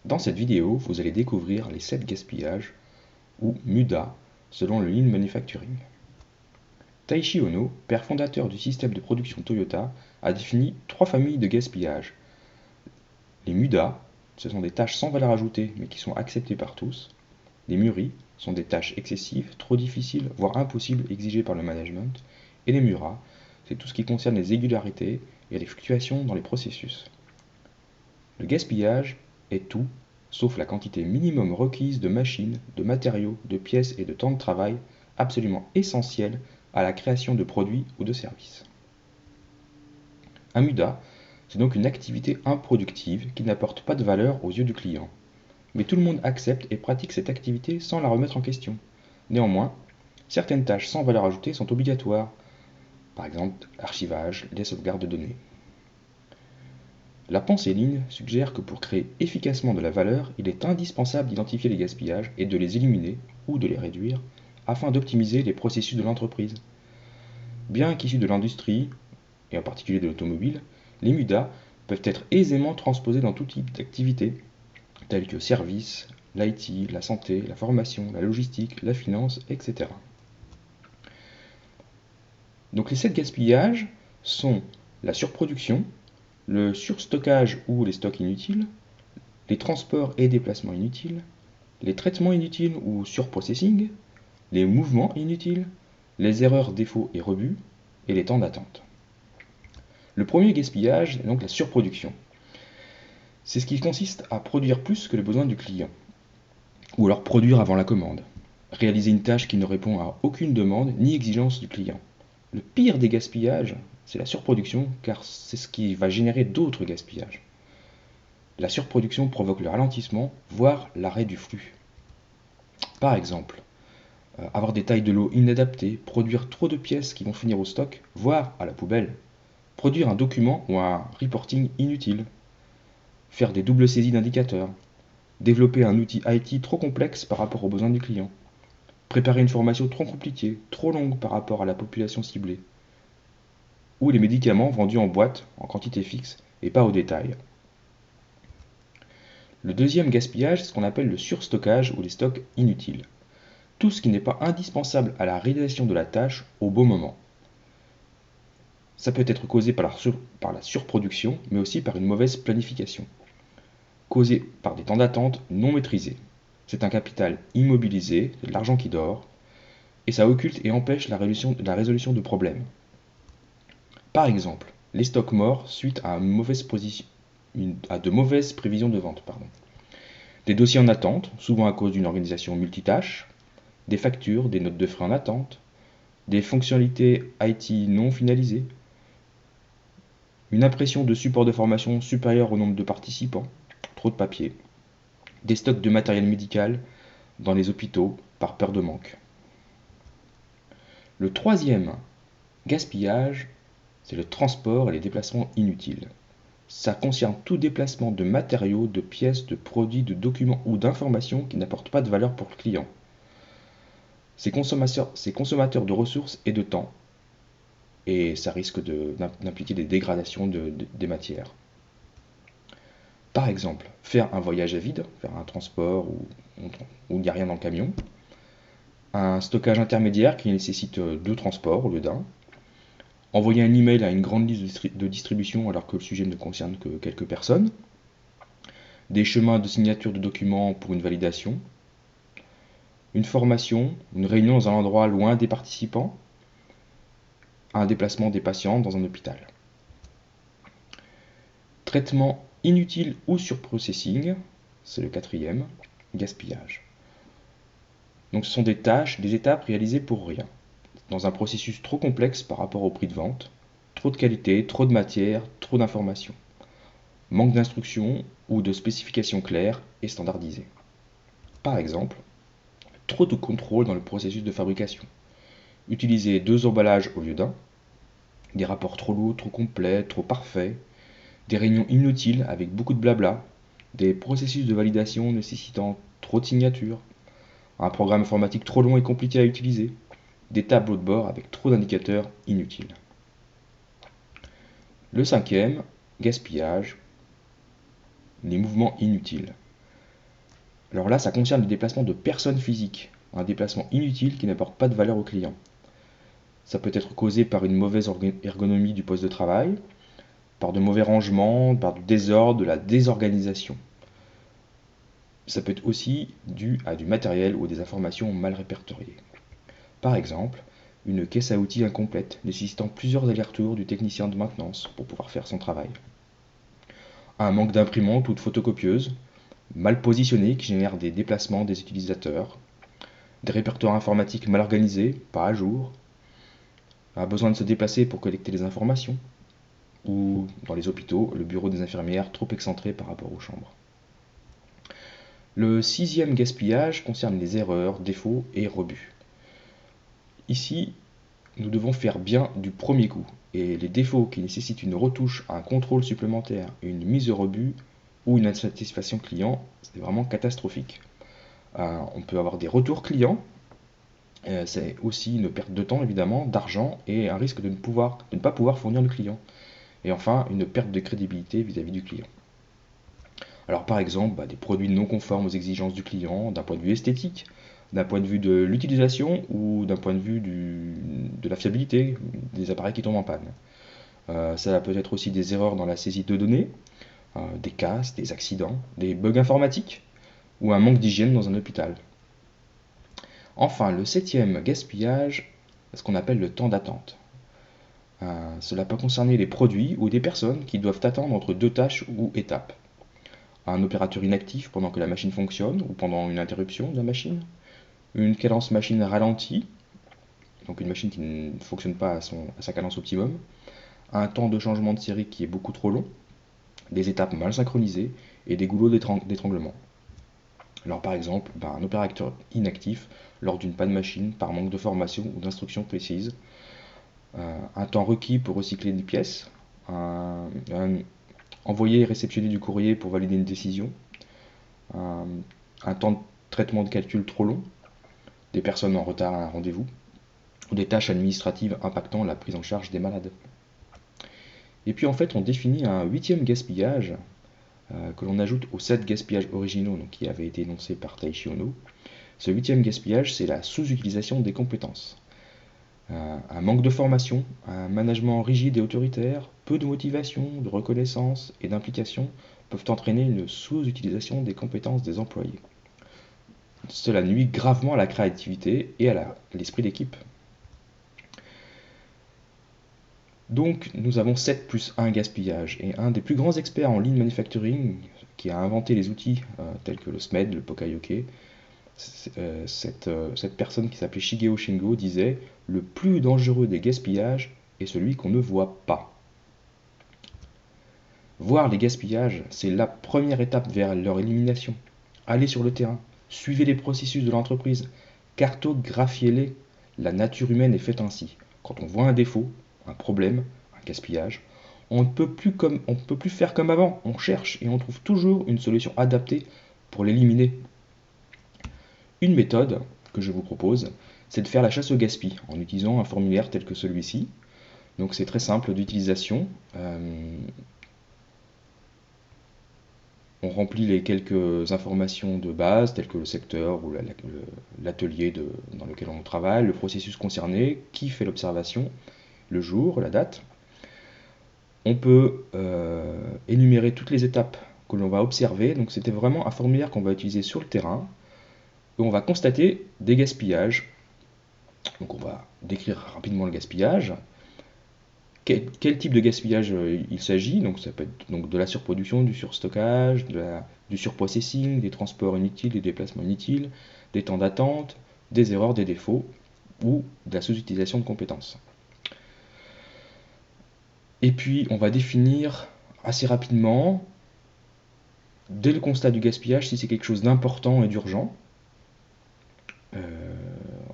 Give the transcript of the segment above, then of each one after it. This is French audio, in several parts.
Dans cette vidéo, vous allez découvrir les 7 gaspillages, ou MUDA, selon le Lean Manufacturing. Taishi Ohno, père fondateur du système de production Toyota, a défini 3 familles de gaspillage. Les MUDA, ce sont des tâches sans valeur ajoutée mais qui sont acceptées par tous. Les MURI sont des tâches excessives, trop difficiles, voire impossibles exigées par le management. Et les MURA, c'est tout ce qui concerne les régularités et les fluctuations dans les processus. Le gaspillage est tout, sauf la quantité minimum requise de machines, de matériaux, de pièces et de temps de travail absolument essentiels à la création de produits ou de services. Un MUDA, c'est donc une activité improductive qui n'apporte pas de valeur aux yeux du client. Mais tout le monde accepte et pratique cette activité sans la remettre en question. Néanmoins, certaines tâches sans valeur ajoutée sont obligatoires, par exemple l'archivage, les sauvegardes de données. La pensée Lean suggère que pour créer efficacement de la valeur, il est indispensable d'identifier les gaspillages et de les éliminer ou de les réduire afin d'optimiser les processus de l'entreprise. Bien qu'issus de l'industrie, et en particulier de l'automobile, les MUDA peuvent être aisément transposés dans tout type d'activité, telles que services, l'IT, la santé, la formation, la logistique, la finance, etc. Donc les 7 gaspillages sont la surproduction, le surstockage ou les stocks inutiles, les transports et déplacements inutiles, les traitements inutiles ou surprocessing, les mouvements inutiles, les erreurs, défauts et rebuts, et les temps d'attente. Le premier gaspillage est donc la surproduction. C'est ce qui consiste à produire plus que le besoin du client, ou alors produire avant la commande, réaliser une tâche qui ne répond à aucune demande ni exigence du client. Le pire des gaspillages, c'est la surproduction, car c'est ce qui va générer d'autres gaspillages. La surproduction provoque le ralentissement, voire l'arrêt du flux. Par exemple, avoir des tailles de lot inadaptées, produire trop de pièces qui vont finir au stock, voire à la poubelle, produire un document ou un reporting inutile, faire des doubles saisies d'indicateurs, développer un outil IT trop complexe par rapport aux besoins du client, préparer une formation trop compliquée, trop longue par rapport à la population ciblée, ou les médicaments vendus en boîte, en quantité fixe, et pas au détail. Le deuxième gaspillage, c'est ce qu'on appelle le surstockage ou les stocks inutiles. Tout ce qui n'est pas indispensable à la réalisation de la tâche au bon moment. Ça peut être causé par la surproduction, mais aussi par une mauvaise planification. Causé par des temps d'attente non maîtrisés. C'est un capital immobilisé, de l'argent qui dort, et ça occulte et empêche la résolution de problèmes. Par exemple, les stocks morts suite à de mauvaises prévisions de vente. Des dossiers en attente, souvent à cause d'une organisation multitâche, des factures, des notes de frais en attente, des fonctionnalités IT non finalisées, une impression de support de formation supérieure au nombre de participants, trop de papier, des stocks de matériel médical dans les hôpitaux par peur de manque. Le troisième gaspillage, c'est le transport et les déplacements inutiles. Ça concerne tout déplacement de matériaux, de pièces, de produits, de documents ou d'informations qui n'apportent pas de valeur pour le client. C'est consommateur de ressources et de temps, et ça risque d'impliquer des dégradations des matières. Par exemple, faire un voyage à vide, faire un transport où il n'y a rien dans le camion, un stockage intermédiaire qui nécessite 2 transports au lieu d'un, envoyer un email à une grande liste de distribution alors que le sujet ne concerne que quelques personnes, des chemins de signature de documents pour une validation, une formation, une réunion dans un endroit loin des participants, un déplacement des patients dans un hôpital. Traitement inutile ou surprocessing, c'est le quatrième, gaspillage. Donc ce sont des tâches, des étapes réalisées pour rien, dans un processus trop complexe par rapport au prix de vente, trop de qualité, trop de matière, trop d'informations, manque d'instructions ou de spécifications claires et standardisées. Par exemple, trop de contrôle dans le processus de fabrication, utiliser 2 emballages au lieu d'un, des rapports trop lourds, trop complets, trop parfaits, des réunions inutiles avec beaucoup de blabla, des processus de validation nécessitant trop de signatures, un programme informatique trop long et compliqué à utiliser, des tableaux de bord avec trop d'indicateurs inutiles. Le cinquième, gaspillage, les mouvements inutiles. Alors là, ça concerne le déplacement de personnes physiques, un déplacement inutile qui n'apporte pas de valeur au client. Ça peut être causé par une mauvaise ergonomie du poste de travail, par de mauvais rangements, par du désordre, de la désorganisation. Ça peut être aussi dû à du matériel ou des informations mal répertoriées. Par exemple, une caisse à outils incomplète nécessitant plusieurs allers-retours du technicien de maintenance pour pouvoir faire son travail. Un manque d'imprimante ou de photocopieuse, mal positionné qui génère des déplacements des utilisateurs, des répertoires informatiques mal organisés, pas à jour, un besoin de se déplacer pour collecter les informations, ou dans les hôpitaux, le bureau des infirmières trop excentré par rapport aux chambres. Le sixième gaspillage concerne les erreurs, défauts et rebuts. Ici, nous devons faire bien du premier coup, et les défauts qui nécessitent une retouche, un contrôle supplémentaire, une mise au rebut ou une insatisfaction client, c'est vraiment catastrophique. On peut avoir des retours clients, c'est aussi une perte de temps évidemment, d'argent et un risque de ne pas pouvoir fournir le client. Et enfin, une perte de crédibilité vis-à-vis du client. Alors par exemple, des produits non conformes aux exigences du client d'un point de vue esthétique, d'un point de vue de l'utilisation ou d'un point de vue de la fiabilité des appareils qui tombent en panne. Ça peut être aussi des erreurs dans la saisie de données, des casses, des accidents, des bugs informatiques ou un manque d'hygiène dans un hôpital. Enfin, le septième gaspillage, ce qu'on appelle le temps d'attente. Cela peut concerner les produits ou des personnes qui doivent attendre entre deux tâches ou étapes. Un opérateur inactif pendant que la machine fonctionne ou pendant une interruption de la machine. Une cadence machine ralentie, donc une machine qui ne fonctionne pas à sa cadence optimum. Un temps de changement de série qui est beaucoup trop long. Des étapes mal synchronisées et des goulots d'étranglement. Alors par exemple, un opérateur inactif lors d'une panne machine par manque de formation ou d'instructions précises. Un temps requis pour recycler des pièces. Envoyer et réceptionner du courrier pour valider une décision. Un temps de traitement de calcul trop long. Des personnes en retard à un rendez-vous. Ou des tâches administratives impactant la prise en charge des malades. Et puis en fait, on définit un huitième gaspillage que l'on ajoute aux 7 gaspillages originaux donc, qui avaient été énoncés par Taishi Ono. Ce huitième gaspillage, c'est la sous-utilisation des compétences. Un manque de formation, un management rigide et autoritaire, peu de motivation, de reconnaissance et d'implication peuvent entraîner une sous-utilisation des compétences des employés. Cela nuit gravement à la créativité et à l'esprit d'équipe. Donc nous avons 7 plus 1 gaspillage, et un des plus grands experts en lean manufacturing qui a inventé les outils tels que le SMED, le Pokayoke, cette personne qui s'appelait Shigeo Shingo disait « Le plus dangereux des gaspillages est celui qu'on ne voit pas ». Voir les gaspillages, c'est la première étape vers leur élimination. Allez sur le terrain, suivez les processus de l'entreprise, cartographiez-les. La nature humaine est faite ainsi. Quand on voit un défaut, un problème, un gaspillage, on ne peut plus faire comme avant. On cherche et on trouve toujours une solution adaptée pour l'éliminer. Une méthode que je vous propose, c'est de faire la chasse au gaspille en utilisant un formulaire tel que celui-ci. Donc c'est très simple d'utilisation. On remplit les quelques informations de base, telles que le secteur ou l'atelier dans lequel on travaille, le processus concerné, qui fait l'observation, le jour, la date. On peut énumérer toutes les étapes que l'on va observer. Donc c'était vraiment un formulaire qu'on va utiliser sur le terrain. Et on va constater des gaspillages. Donc on va décrire rapidement le gaspillage. Quel type de gaspillage il s'agit? Donc ça peut être de la surproduction, du surstockage, du surprocessing, des transports inutiles, des déplacements inutiles, des temps d'attente, des erreurs, des défauts ou de la sous-utilisation de compétences. Et puis on va définir assez rapidement, dès le constat du gaspillage, si c'est quelque chose d'important et d'urgent,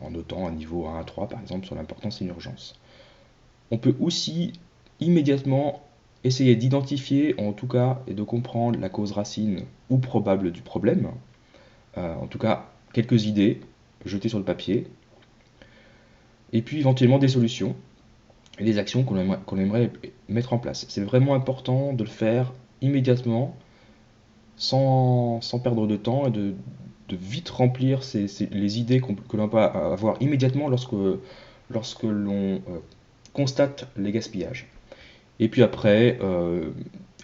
en notant un niveau 1 à 3 par exemple sur l'importance et l'urgence. On peut aussi immédiatement essayer d'identifier, en tout cas, et de comprendre la cause racine ou probable du problème. En tout cas, quelques idées jetées sur le papier. Et puis éventuellement des solutions et des actions qu'on aimerait mettre en place. C'est vraiment important de le faire immédiatement, sans perdre de temps, et de vite remplir les idées que l'on peut avoir immédiatement lorsque l'on constate les gaspillages. Et puis après,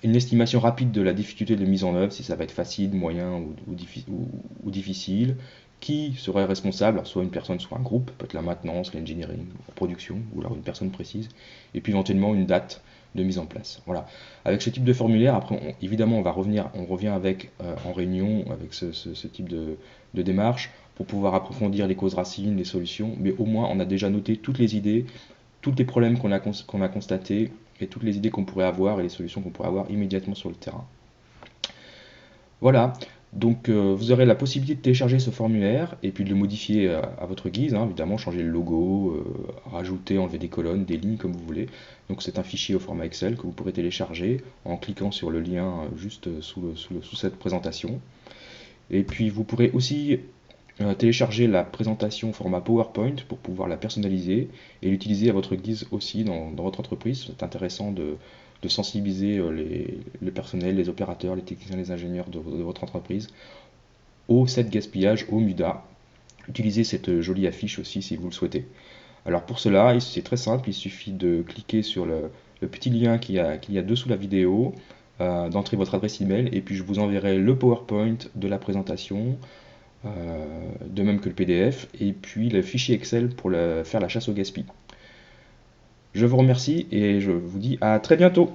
une estimation rapide de la difficulté de mise en œuvre, si ça va être facile, moyen ou difficile, qui serait responsable, alors soit une personne, soit un groupe, peut être la maintenance, l'engineering, la production, ou alors une personne précise, et puis éventuellement une date de mise en place. Voilà. Avec ce type de formulaire, après, évidemment, on revient avec, en réunion avec ce type de démarche pour pouvoir approfondir les causes racines, les solutions, mais au moins on a déjà noté toutes les idées, tous les problèmes qu'on a constatés et toutes les idées qu'on pourrait avoir et les solutions qu'on pourrait avoir immédiatement sur le terrain. Voilà, donc vous aurez la possibilité de télécharger ce formulaire et puis de le modifier à votre guise, hein, évidemment, changer le logo, rajouter, enlever des colonnes, des lignes comme vous voulez. Donc c'est un fichier au format Excel que vous pourrez télécharger en cliquant sur le lien juste sous cette présentation. Et puis vous pourrez aussi télécharger la présentation au format PowerPoint pour pouvoir la personnaliser et l'utiliser à votre guise aussi dans votre entreprise. C'est intéressant de sensibiliser le personnel, les opérateurs, les techniciens, les ingénieurs de votre entreprise au set gaspillage, au MUDA. Utilisez cette jolie affiche aussi si vous le souhaitez. Alors pour cela, c'est très simple, il suffit de cliquer sur le petit lien qu'il y a dessous la vidéo, d'entrer votre adresse email et puis je vous enverrai le PowerPoint de la présentation, de même que le PDF, et puis le fichier Excel pour faire la chasse au gaspillage. Je vous remercie et je vous dis à très bientôt.